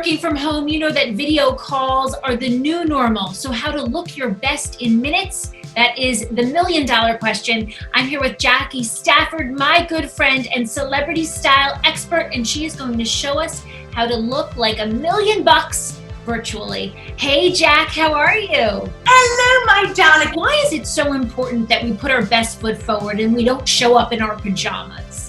working from home, you know that video calls are the new normal. So how to look your best in minutes? That is the million-dollar question. I'm here with Jackie Stafford, my good friend and celebrity style expert, and she is going to show us how to look like $1,000,000 virtually. Hey, Jack, how are you? Hello, my darling. Why is it so important that we put our best foot forward and we don't show up in our pajamas?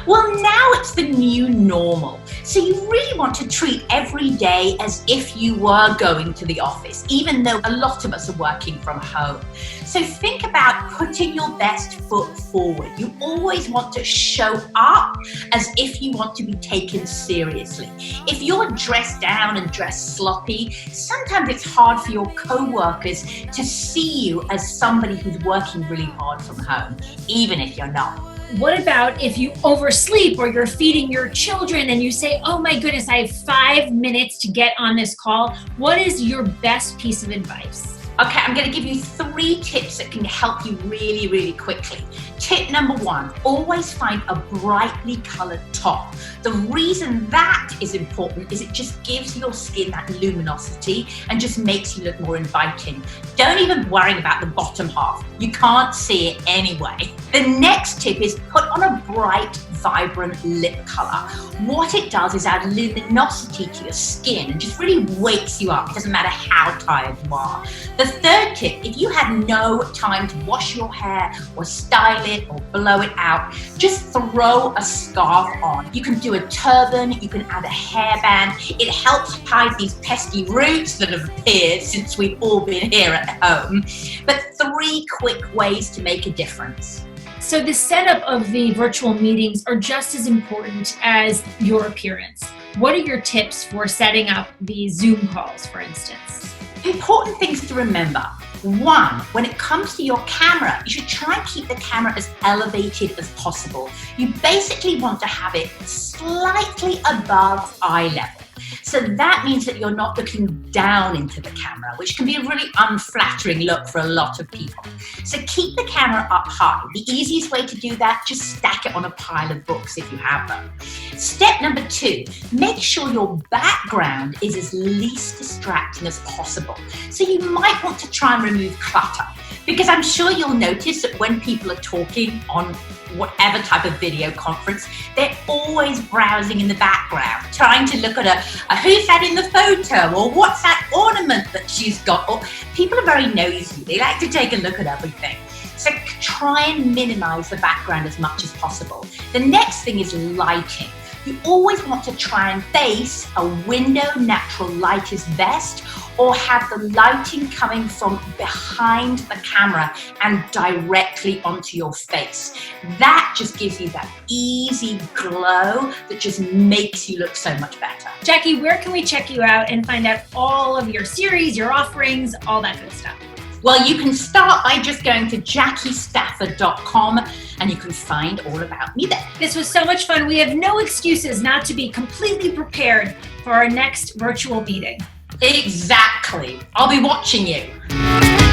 Well, now it's the new normal. So you really want to treat every day as if you were going to the office, even though a lot of us are working from home. So think about putting your best foot forward. You always want to show up as if you want to be taken seriously. If you're dressed down and dressed sloppy, sometimes it's hard for your co-workers to see you as somebody who's working really hard from home, even if you're not. What about if you oversleep or you're feeding your children and you say, oh my goodness, I have 5 minutes to get on this call? What is your best piece of advice? Okay, I'm going to give you 3 tips that can help you really, really quickly. Tip number 1, always find a brightly colored top. The reason that is important is it just gives your skin that luminosity and just makes you look more inviting. Don't even worry about the bottom half. You can't see it anyway. The next tip is put on a bright, vibrant lip color. What it does is add luminosity to your skin and just really wakes you up. It doesn't matter how tired you are. The third tip, if you have no time to wash your hair or style it or blow it out, just throw a scarf on. You can do a turban, you can add a hairband. It helps hide these pesky roots that have appeared since we've all been here at home. But 3 quick ways to make a difference. So the setup of the virtual meetings are just as important as your appearance. What are your tips for setting up the Zoom calls, for instance? Important things to remember. 1, when it comes to your camera, you should try and keep the camera as elevated as possible. You basically want to have it slightly above eye level. So that means that you're not looking down into the camera, which can be a really unflattering look for a lot of people. So keep the camera up high. The easiest way to do that, just stack it on a pile of books if you have them. Step number 2, make sure your background is as least distracting as possible. So you might want to try and remove clutter, because I'm sure you'll notice that when people are talking on whatever type of video conference, they're always browsing in the background, trying to look at a who's that in the photo, or what's that ornament that she's got, or people are very nosy. They like to take a look at everything. So try and minimize the background as much as possible. The next thing is lighting. You always want to try and face a window. Natural light is best, or have the lighting coming from behind the camera and directly onto your face. That just gives you that easy glow that just makes you look so much better. Jackie, where can we check you out and find out all of your series, your offerings, all that good stuff? Well, you can start by just going to jackiestafford.com and you can find all about me there. This was so much fun. We have no excuses not to be completely prepared for our next virtual meeting. Exactly. I'll be watching you.